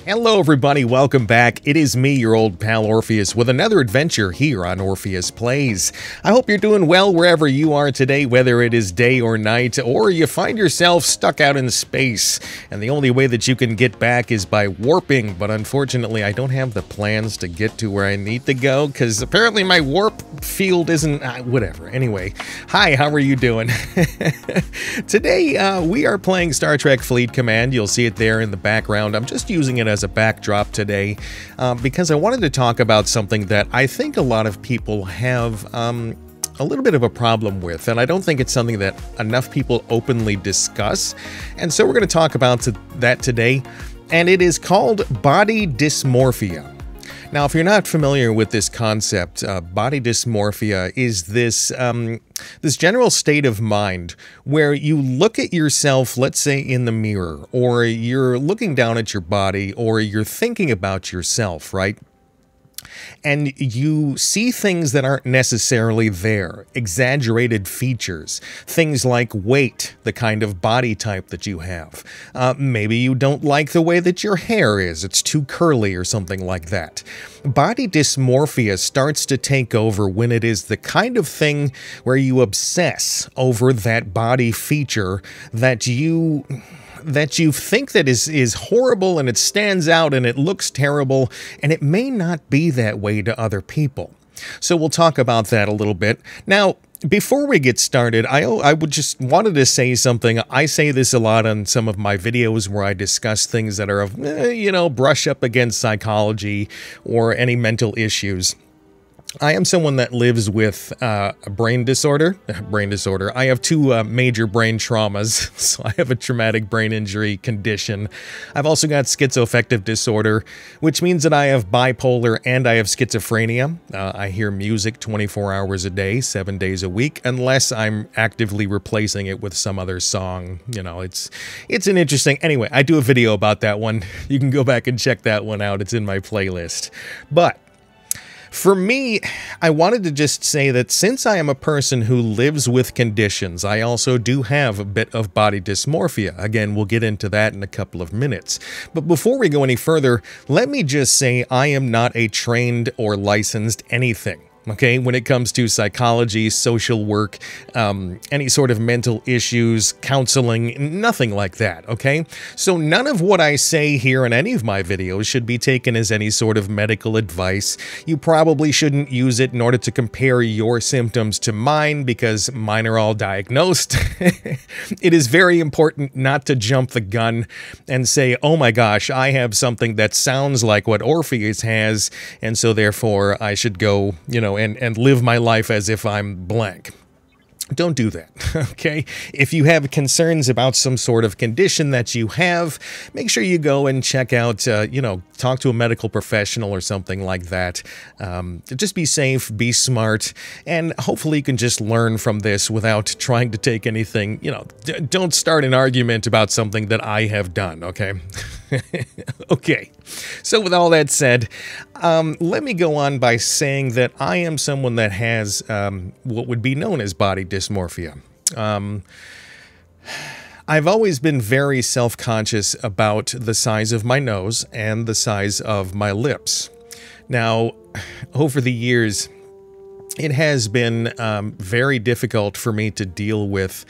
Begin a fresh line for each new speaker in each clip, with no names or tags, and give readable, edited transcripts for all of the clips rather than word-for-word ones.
Hello everybody, welcome back. It is me, your old pal Orpheus, with another adventure here on Orpheus Plays. I hope you're doing well wherever you are today, whether it is day or night, or you find yourself stuck out in space, and the only way that you can get back is by warping, but unfortunately I don't have the plans to get to where I need to go, because apparently my warp field isn't... whatever. Anyway, hi, how are you doing? Today, we are playing Star Trek Fleet Command. You'll see it there in the background. I'm just using it as a backdrop today because I wanted to talk about something that I think a lot of people have a little bit of a problem with, and I don't think it's something that enough people openly discuss, and so we're going to talk about that today, and it is called body dysmorphia. Now, if you're not familiar with this concept, body dysmorphia is this this general state of mind where you look at yourself, let's say in the mirror, or you're looking down at your body, or you're thinking about yourself, right? And you see things that aren't necessarily there, exaggerated features, things like weight, the kind of body type that you have. Maybe you don't like the way that your hair is, it's too curly or something like that. Body dysmorphia starts to take over when it is the kind of thing where you obsess over that body feature that you think that is horrible, and it stands out and it looks terrible, and it may not be that way to other people. So we'll talk about that a little bit. Now, before we get started, I would just wanted to say something. I say this a lot on some of my videos where I discuss things that are of, brush up against psychology or any mental issues. I am someone that lives with a brain disorder. I have two major brain traumas, so I have a traumatic brain injury condition. I've also got schizoaffective disorder, which means that I have bipolar and I have schizophrenia. I hear music 24 hours a day, 7 days a week, unless I'm actively replacing it with some other song. You know, it's an interesting... Anyway, I do a video about that one. You can go back and check that one out. It's in my playlist. But... for me, I wanted to just say that since I am a person who lives with conditions, I also do have a bit of body dysmorphia. Again, we'll get into that in a couple of minutes. But before we go any further, let me just say I am not a trained or licensed anything. Okay, when it comes to psychology, social work, any sort of mental issues, counseling, nothing like that, okay? So none of what I say here in any of my videos should be taken as any sort of medical advice. You probably shouldn't use it in order to compare your symptoms to mine, because mine are all diagnosed. It is very important not to jump the gun and say, oh my gosh, I have something that sounds like what Orpheus has, and so therefore I should go, and live my life as if I'm blank. Don't do that, okay? If you have concerns about some sort of condition that you have, make sure you go and check out, talk to a medical professional or something like that. Just be safe, be smart, and hopefully you can just learn from this without trying to take anything, don't start an argument about something that I have done, okay? Okay, so with all that said, let me go on by saying that I am someone that has what would be known as body dysmorphia. I've always been very self-conscious about the size of my nose and the size of my lips. Now, over the years, it has been very difficult for me to deal with...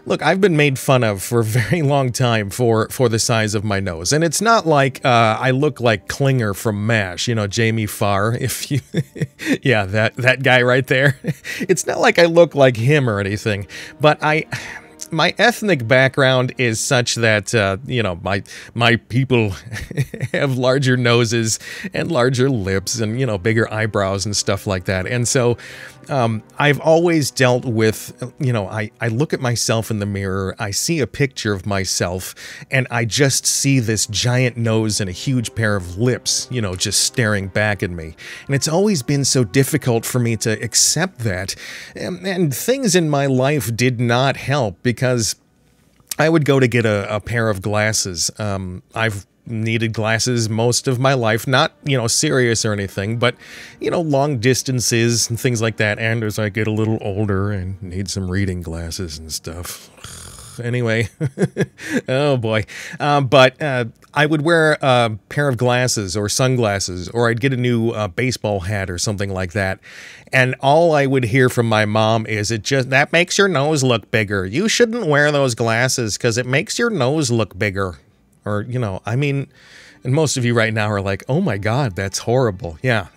Look, I've been made fun of for a very long time for the size of my nose. And it's not like I look like Klinger from MASH, Jamie Farr, if you... yeah, that guy right there. It's not like I look like him or anything, but my ethnic background is such that, my people have larger noses and larger lips and, bigger eyebrows and stuff like that. And so I've always dealt with, I look at myself in the mirror, I see a picture of myself, and I just see this giant nose and a huge pair of lips, just staring back at me. And it's always been so difficult for me to accept that. And things in my life did not help, because I would go to get a pair of glasses. I've needed glasses most of my life, not, serious or anything, but, long distances and things like that. And as I get a little older and need some reading glasses and stuff, Anyway, oh boy. But I would wear a pair of glasses or sunglasses, or I'd get a new baseball hat or something like that. And all I would hear from my mom is, that makes your nose look bigger. You shouldn't wear those glasses because it makes your nose look bigger. Or, I mean, and most of you right now are like, oh my God, that's horrible. Yeah.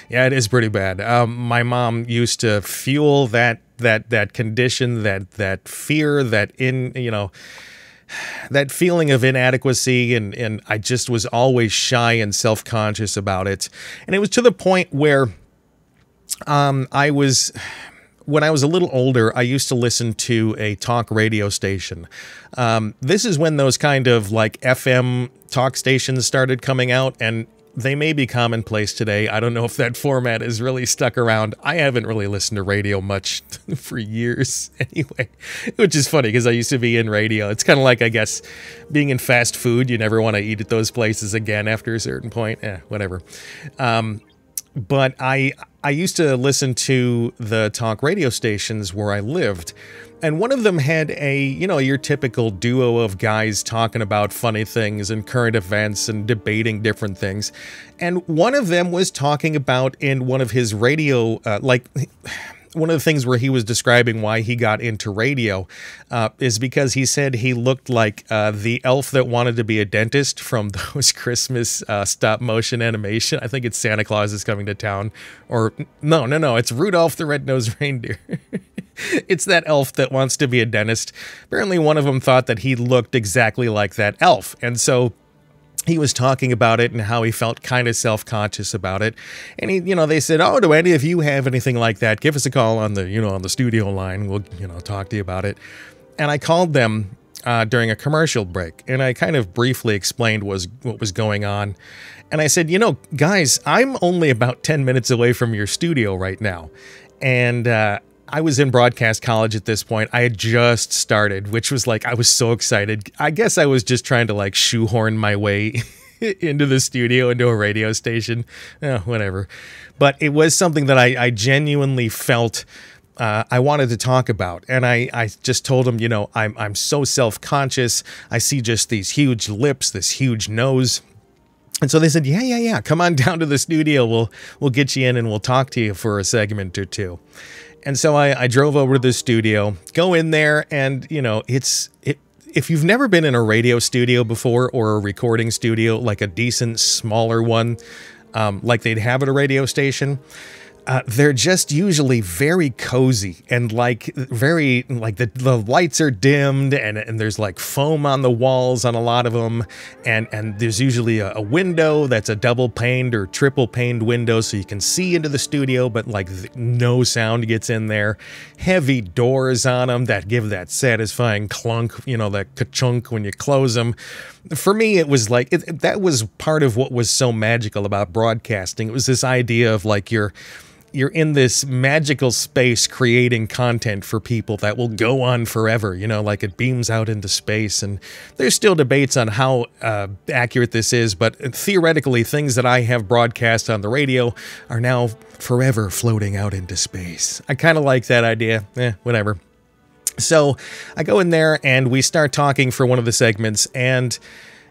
Yeah, it is pretty bad. My mom used to fuel that condition, that fear, that feeling of inadequacy, and I just was always shy and self-conscious about it. And it was to the point where when I was a little older, I used to listen to a talk radio station. This is when those kind of like FM talk stations started coming out, and they may be commonplace today. I don't know if that format is really stuck around. I haven't really listened to radio much for years anyway, which is funny because I used to be in radio. It's kind of like, I guess, being in fast food. You never want to eat at those places again after a certain point. Whatever. But I used to listen to the talk radio stations where I lived, and one of them had your typical duo of guys talking about funny things and current events and debating different things. And one of them was talking about, in one of his radio, one of the things where he was describing why he got into radio is because he said he looked like the elf that wanted to be a dentist from those Christmas stop motion animation. I think it's Santa Claus is Coming to Town. Or no, it's Rudolph the Red-Nosed Reindeer. It's that elf that wants to be a dentist. Apparently one of them thought that he looked exactly like that elf. And so he was talking about it and how he felt kind of self-conscious about it. And they said, "Oh, do any of you have anything like that? Give us a call on the, on the studio line. We'll, talk to you about it." And I called them during a commercial break, and I kind of briefly explained what was going on. And I said, guys, I'm only about 10 minutes away from your studio right now. And I was in broadcast college at this point. I had just started, which was like, I was so excited. I guess I was just trying to like shoehorn my way into the studio, into a radio station, whatever. But it was something that I genuinely felt I wanted to talk about. And I just told him, I'm so self-conscious. I see just these huge lips, this huge nose. And so they said, yeah, come on down to the studio. We'll get you in and we'll talk to you for a segment or two. And so I drove over to the studio, go in there, and, if you've never been in a radio studio before, or a recording studio, like a decent, smaller one, like they'd have at a radio station, they're just usually very cozy and the lights are dimmed and there's like foam on the walls on a lot of them. And there's usually a window that's a double paned or triple paned window so you can see into the studio, but like no sound gets in there. Heavy doors on them that give that satisfying clunk, that ka-chunk when you close them. For me, it was like, that was part of what was so magical about broadcasting. It was this idea of like you're in this magical space creating content for people that will go on forever, like it beams out into space. And there's still debates on how accurate this is, but theoretically, things that I have broadcast on the radio are now forever floating out into space. I kind of like that idea. Whatever. So I go in there and we start talking for one of the segments, and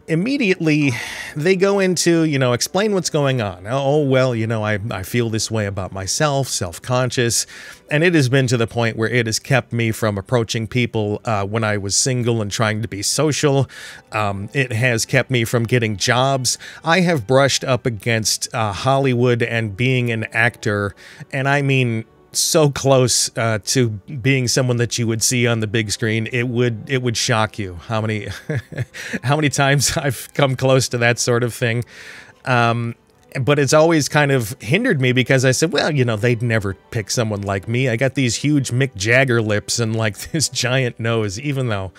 immediately they go into, explain what's going on. Oh, well, I feel this way about myself, self-conscious, and it has been to the point where it has kept me from approaching people when I was single and trying to be social. It has kept me from getting jobs. I have brushed up against Hollywood and being an actor, and I mean so close to being someone that you would see on the big screen. It would shock you how many how many times I've come close to that sort of thing. But it's always kind of hindered me because I said, well, they'd never pick someone like me. I got these huge Mick Jagger lips and like this giant nose, even though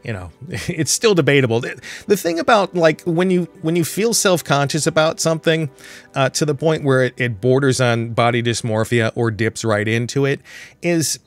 it's still debatable. The thing about like when you feel self-conscious about something to the point where it borders on body dysmorphia or dips right into it is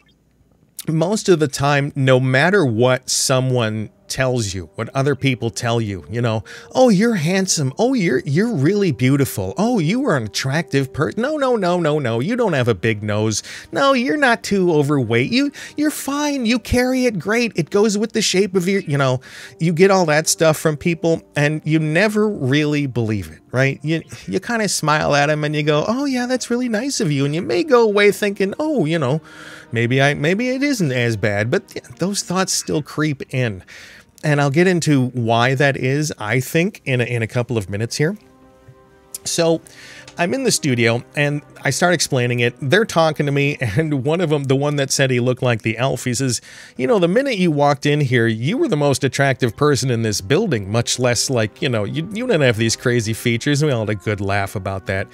most of the time, no matter what someone tells you, what other people tell you, you know, oh, you're handsome. Oh, you're really beautiful. Oh, you are an attractive person. No, no, no, no, no. You don't have a big nose. No, you're not too overweight. You're fine. You carry it great. It goes with the shape of your, you know, you get all that stuff from people and you never really believe it, right? You kind of smile at them and you go, oh yeah, that's really nice of you. And you may go away thinking, oh, you know, maybe it isn't as bad, but yeah, those thoughts still creep in. And I'll get into why that is, I think, in a couple of minutes here. So I'm in the studio and I start explaining it. They're talking to me, and one of them, the one that said he looked like the elf, he says, you know, the minute you walked in here, you were the most attractive person in this building, much less like, you know, you didn't have these crazy features. And we all had a good laugh about that.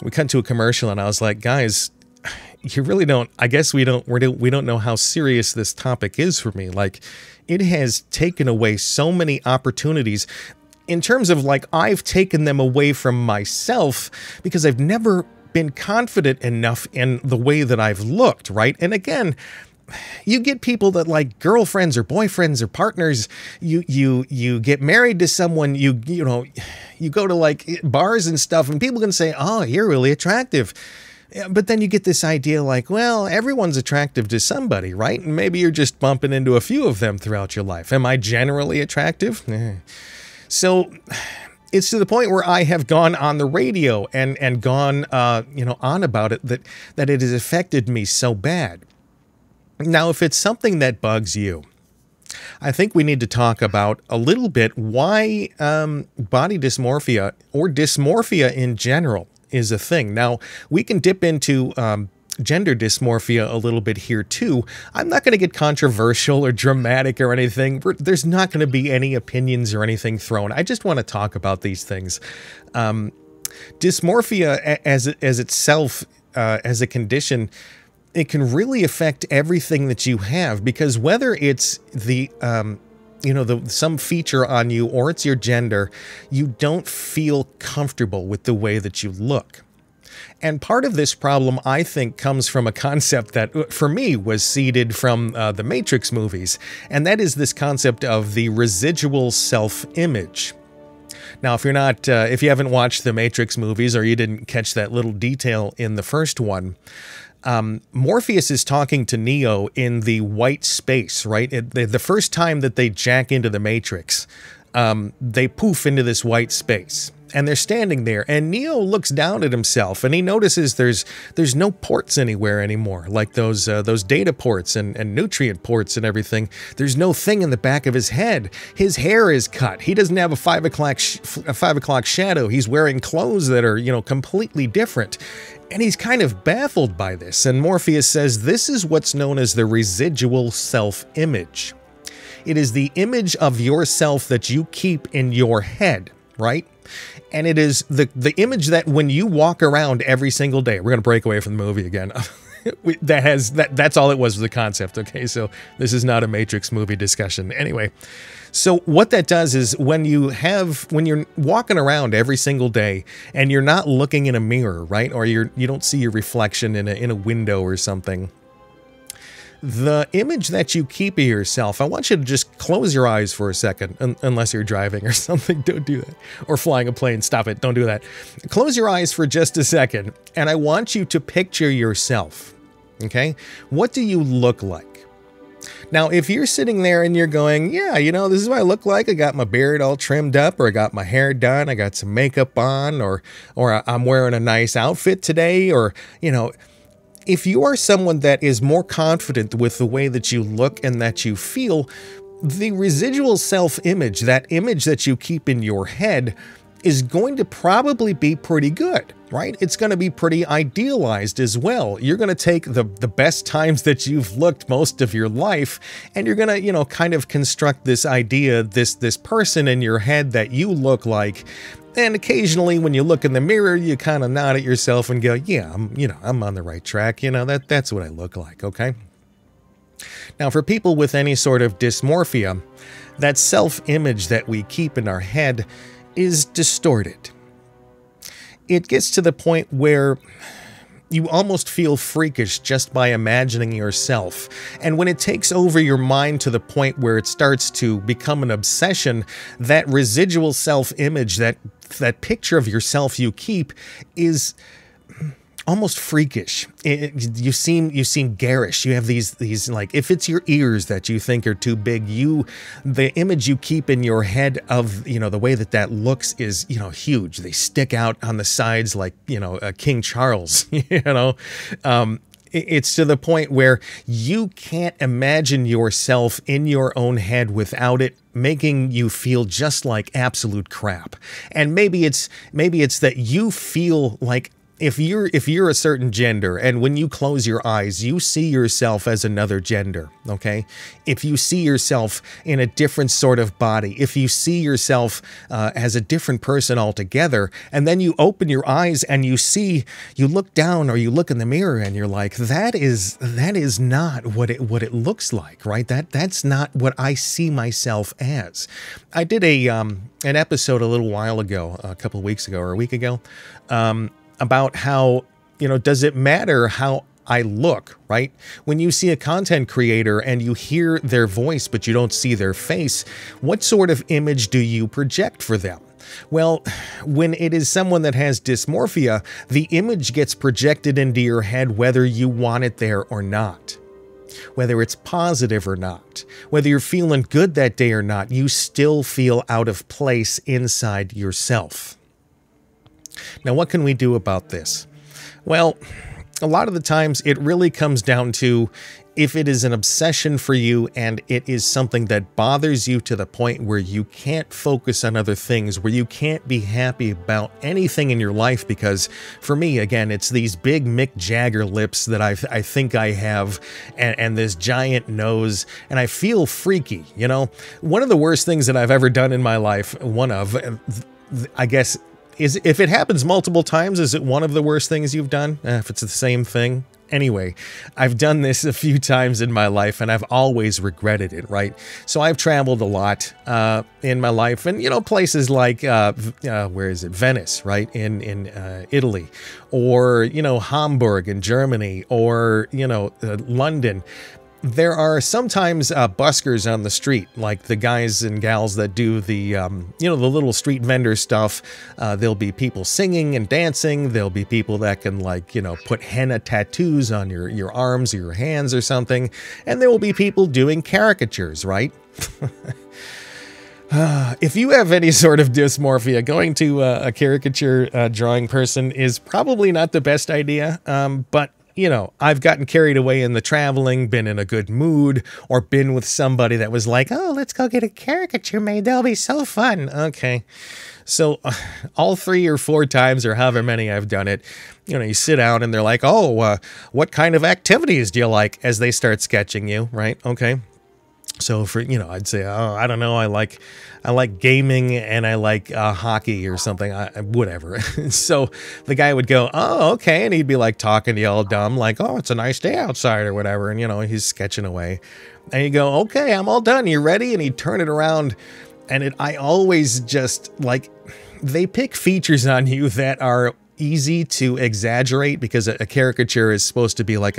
We cut to a commercial and I was like, guys, you really don't, I guess we don't know how serious this topic is for me. Like, it has taken away so many opportunities in terms of, like, I've taken them away from myself because I've never been confident enough in the way that I've looked, right? And again, you get people that like girlfriends or boyfriends or partners, you get married to someone, you know, you go to like bars and stuff and people can say, oh, you're really attractive. But then you get this idea like, well, everyone's attractive to somebody, right? And maybe you're just bumping into a few of them throughout your life. Am I generally attractive? So it's to the point where I have gone on the radio and gone, you know, on about it, that it has affected me so bad. Now, if it's something that bugs you, I think we need to talk about a little bit why body dysmorphia or dysmorphia in general is a thing. Now, we can dip into gender dysmorphia a little bit here too. I'm not going to get controversial or dramatic or anything. There's not going to be any opinions or anything thrown. I just want to talk about these things. Dysmorphia as itself, as a condition, it can really affect everything that you have, because whether it's the you know, some feature on you or it's your gender, you don't feel comfortable with the way that you look. And part of this problem, I think, comes from a concept that, for me, was seeded from the Matrix movies, and that is this concept of the residual self-image. Now, if you haven't watched the Matrix movies or you didn't catch that little detail in the first one, Morpheus is talking to Neo in the white space, right? The first time that they jack into the Matrix, they poof into this white space. And they're standing there, and Neo looks down at himself, and he notices there's no ports anywhere anymore, like those data ports and nutrient ports and everything. There's no thing in the back of his head. His hair is cut. He doesn't have a 5 o'clock shadow. He's wearing clothes that are, you know, completely different. And he's kind of baffled by this. And Morpheus says this is what's known as the residual self-image. It is the image of yourself that you keep in your head, right? And it is the image that when you walk around every single day, we're going to break away from the movie again. That's all it was the concept. Okay, so this is not a Matrix movie discussion. Anyway, so what that does is when you're walking around every single day and you're not looking in a mirror, right? Or you don't see your reflection in a window or something. The image that you keep of yourself, I want you to just close your eyes for a second, unless you're driving or something. Don't do that. Or flying a plane. Stop it. Don't do that. Close your eyes for just a second, and I want you to picture yourself. Okay? What do you look like? Now, if you're sitting there and you're going, yeah, you know, this is what I look like. I got my beard all trimmed up, or I got my hair done, I got some makeup on, or I'm wearing a nice outfit today, or, you know, if you are someone that is more confident with the way that you look and that you feel, the residual self-image, that image that you keep in your head, is going to probably be pretty good, right? It's going to be pretty idealized as well. You're going to take the best times that you've looked most of your life, and you're going to, you know, kind of construct this idea, this person in your head that you look like. And occasionally when you look in the mirror, you kind of nod at yourself and go, yeah, I'm on the right track. You know, that's what I look like, okay? Now, for people with any sort of dysmorphia, that self-image that we keep in our head is distorted. It gets to the point where You almost feel freakish just by imagining yourself. And when it takes over your mind to the point where it starts to become an obsession, that residual self-image, that picture of yourself you keep, is almost freakish. You seem garish. You have these like, if it's your ears that you think are too big, the image you keep in your head of, the way that looks is, huge. They stick out on the sides like, King Charles, It's to the point where you can't imagine yourself in your own head without it making you feel just like absolute crap. And maybe it's that you feel like, if you're a certain gender, and when you close your eyes, you see yourself as another gender, okay? If you see yourself in a different sort of body, if you see yourself as a different person altogether, and then you open your eyes and you look down or you look in the mirror and you're like, that is not what it looks like, right? That's not what I see myself as. I did an episode a little while ago, a couple of weeks ago or a week ago, about how, does it matter how I look, right? When you see a content creator and you hear their voice, but you don't see their face, what sort of image do you project for them? Well, when it is someone that has dysmorphia, the image gets projected into your head whether you want it there or not. Whether it's positive or not, whether you're feeling good that day or not, you still feel out of place inside yourself. Now, what can we do about this? Well, a lot of the times it really comes down to if it is an obsession for you and it is something that bothers you to the point where you can't focus on other things, where you can't be happy about anything in your life, because for me, again, it's these big Mick Jagger lips that I think I have, and this giant nose, and I feel freaky, One of the worst things that I've ever done in my life, I guess, is if it happens multiple times, is it one of the worst things you've done? If it's the same thing? Anyway, I've done this a few times in my life, and I've always regretted it, right? So I've traveled a lot in my life, and, places like, where is it? Venice, right? In Italy, or, Hamburg in Germany, or, London. There are sometimes buskers on the street, like the guys and gals that do the, the little street vendor stuff. There'll be people singing and dancing. There'll be people that can, put henna tattoos on your arms or your hands or something. And there will be people doing caricatures, right? If you have any sort of dysmorphia, going to a caricature drawing person is probably not the best idea, but I've gotten carried away in the traveling, been in a good mood, or been with somebody that was like, oh, let's go get a caricature made. That'll be so fun. Okay. So all 3 or 4 times or however many I've done it, you sit down and they're like, oh, what kind of activities do you like, as they start sketching you, right? Okay. So for, I'd say, oh, I don't know, I like gaming and I like hockey or something, whatever. So the guy would go, oh, okay. And he'd be like talking to you all dumb, like, oh, it's a nice day outside or whatever. And, he's sketching away. And you go, okay, I'm all done. You ready? And he'd turn it around. And I always just like, they pick features on you that are easy to exaggerate, because a caricature is supposed to be like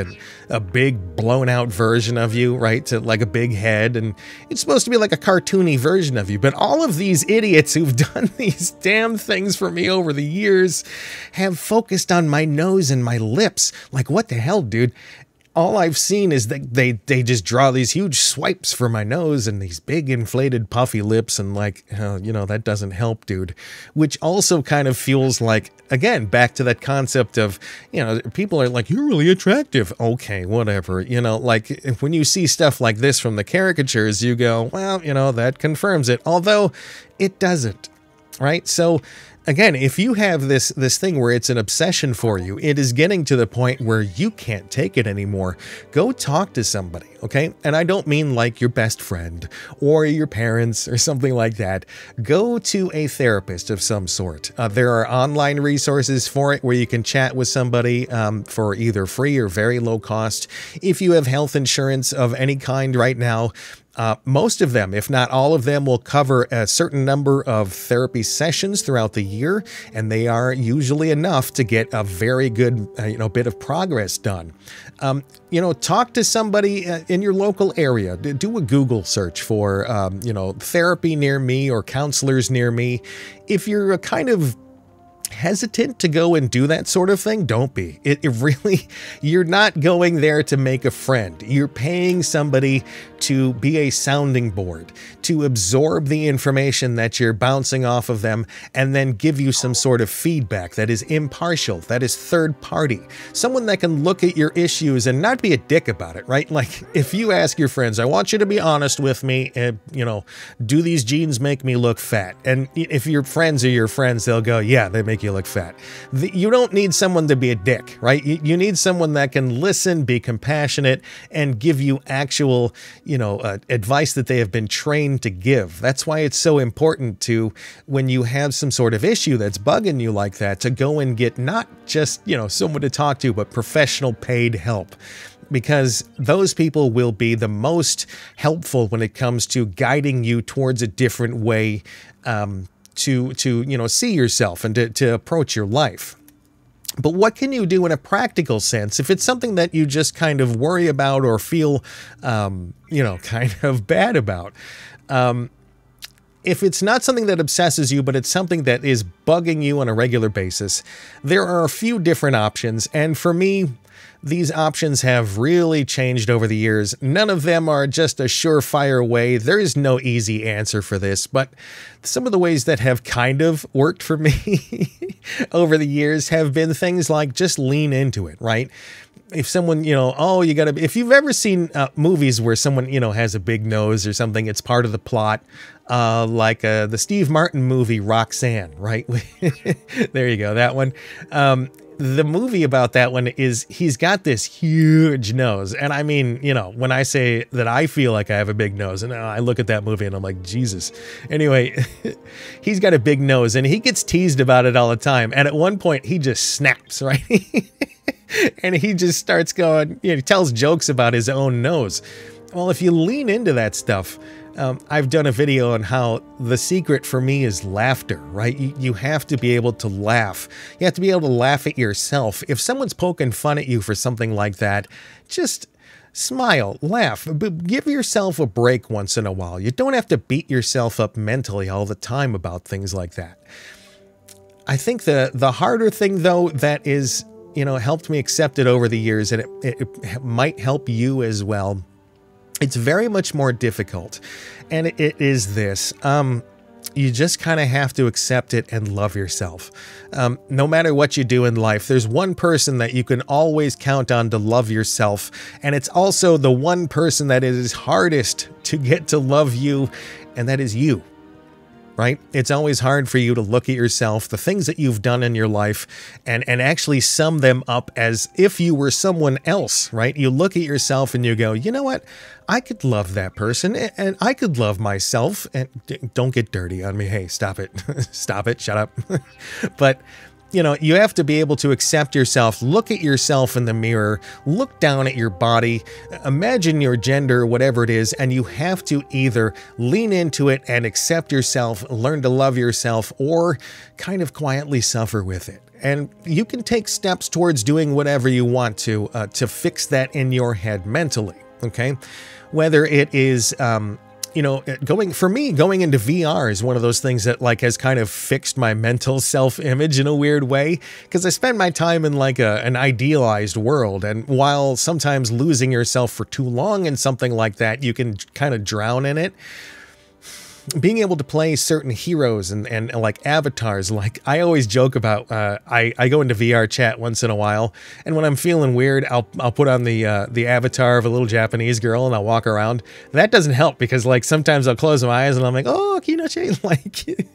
a big blown out version of you, right? To like a big head, and it's supposed to be like a cartoony version of you. But all of these idiots who've done these damn things for me over the years have focused on my nose and my lips. Like, what the hell, dude? All I've seen is that they just draw these huge swipes for my nose and these big inflated puffy lips, and like, that doesn't help, dude. Which also kind of feels like, again, back to that concept of, people are like, you're really attractive. Okay, whatever. Like when you see stuff like this from the caricatures, you go, well, that confirms it. Although it doesn't, right? So again, if you have this thing where it's an obsession for you, it is getting to the point where you can't take it anymore, go talk to somebody, okay? And I don't mean like your best friend or your parents or something like that. Go to a therapist of some sort. There are online resources for it where you can chat with somebody for either free or very low cost. If you have health insurance of any kind right now, Most of them, if not all of them, will cover a certain number of therapy sessions throughout the year, and they are usually enough to get a very good, bit of progress done. Talk to somebody in your local area. Do a Google search for, therapy near me or counselors near me. If you're a kind of hesitant to go and do that sort of thing, don't be. It really, you're not going there to make a friend. You're paying somebody to be a sounding board, to absorb the information that you're bouncing off of them, and then give you some sort of feedback that is impartial, that is third party. Someone that can look at your issues and not be a dick about it, right? Like, if you ask your friends, I want you to be honest with me, and, do these jeans make me look fat? And if your friends are your friends, they'll go, yeah, they make you look fat. You don't need someone to be a dick, right? You need someone that can listen, be compassionate, and give you actual, advice that they have been trained to give. That's why it's so important to, when you have some sort of issue that's bugging you like that, to go and get not just, someone to talk to, but professional paid help. Because those people will be the most helpful when it comes to guiding you towards a different way to see yourself and to approach your life. But what can you do in a practical sense if it's something that you just kind of worry about or feel, kind of bad about? If it's not something that obsesses you, but it's something that is bugging you on a regular basis, there are a few different options. And for me, these options have really changed over the years. None of them are just a surefire way. There is no easy answer for this, but some of the ways that have kind of worked for me over the years have been things like just lean into it, right? If someone, if you've ever seen movies where someone, has a big nose or something, it's part of the plot, like the Steve Martin movie Roxanne, right? There you go, that one. The movie about that one is he's got this huge nose. And I mean, when I say that I feel like I have a big nose, and I look at that movie and I'm like, Jesus. Anyway, he's got a big nose and he gets teased about it all the time. And at one point he just snaps, right? And he just starts going, he tells jokes about his own nose. Well, if you lean into that stuff, I've done a video on how the secret for me is laughter, right? You have to be able to laugh. You have to be able to laugh at yourself. If someone's poking fun at you for something like that, just smile, laugh, but give yourself a break once in a while. You don't have to beat yourself up mentally all the time about things like that. I think the harder thing, though, that is, helped me accept it over the years, and it might help you as well. It's very much more difficult, and it is this. You just kind of have to accept it and love yourself. No matter what you do in life, there's one person that you can always count on to love yourself, and it's also the one person that it is hardest to get to love you, and that is you. Right? It's always hard for you to look at yourself, the things that you've done in your life, and actually sum them up as if you were someone else, right? You look at yourself and you go, you know what? I could love that person, and I could love myself. And don't get dirty on me. Hey, stop it. Stop it. Shut up. But you have to be able to accept yourself, look at yourself in the mirror, look down at your body, imagine your gender, whatever it is, and you have to either lean into it and accept yourself, learn to love yourself, or kind of quietly suffer with it. And you can take steps towards doing whatever you want to fix that in your head mentally, okay? Whether it is... going into VR is one of those things that has kind of fixed my mental self-image in a weird way, because I spend my time in an idealized world, and while sometimes losing yourself for too long in something like that, you can kind of drown in it. Being able to play certain heroes and like avatars, like I always joke about, I go into VR chat once in a while, and when I'm feeling weird, I'll put on the avatar of a little Japanese girl and I'll walk around. That doesn't help, because sometimes I'll close my eyes and I'm like, oh, Kinoche,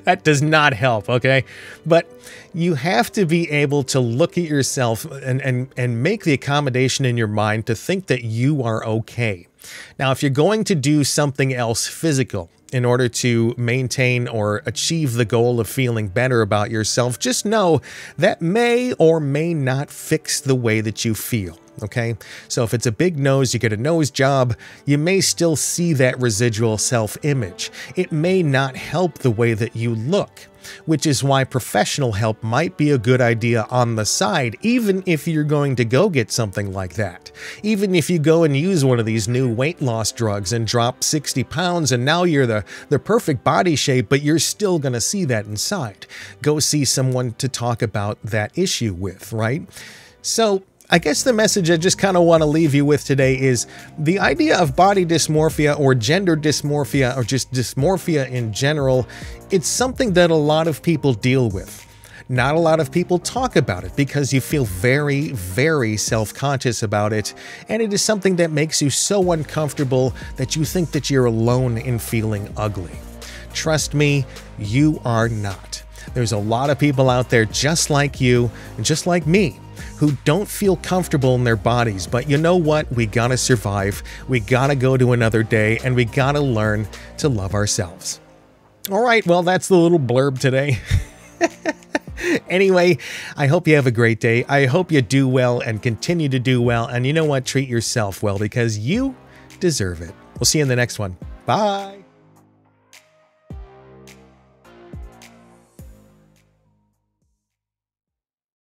that does not help, okay? But you have to be able to look at yourself and make the accommodation in your mind to think that you are okay. Now, if you're going to do something else physical in order to maintain or achieve the goal of feeling better about yourself, just know that may or may not fix the way that you feel. Okay, so if it's a big nose, you get a nose job, you may still see that residual self-image. It may not help the way that you look, which is why professional help might be a good idea on the side, even if you're going to go get something like that. Even if you go and use one of these new weight loss drugs and drop 60 pounds and now you're the perfect body shape, but you're still going to see that inside. Go see someone to talk about that issue with, right? So I guess the message I just kind of want to leave you with today is the idea of body dysmorphia or gender dysmorphia or just dysmorphia in general. It's something that a lot of people deal with. Not a lot of people talk about it because you feel very, very self-conscious about it, and it is something that makes you so uncomfortable that you think that you're alone in feeling ugly. Trust me, you are not. There's a lot of people out there just like you and just like me who don't feel comfortable in their bodies, but you know what? We gotta survive, we gotta go to another day, and we gotta learn to love ourselves. All right, well, that's the little blurb today. Anyway, I hope you have a great day. I hope you do well and continue to do well, and you know what? Treat yourself well because you deserve it. We'll see you in the next one. Bye!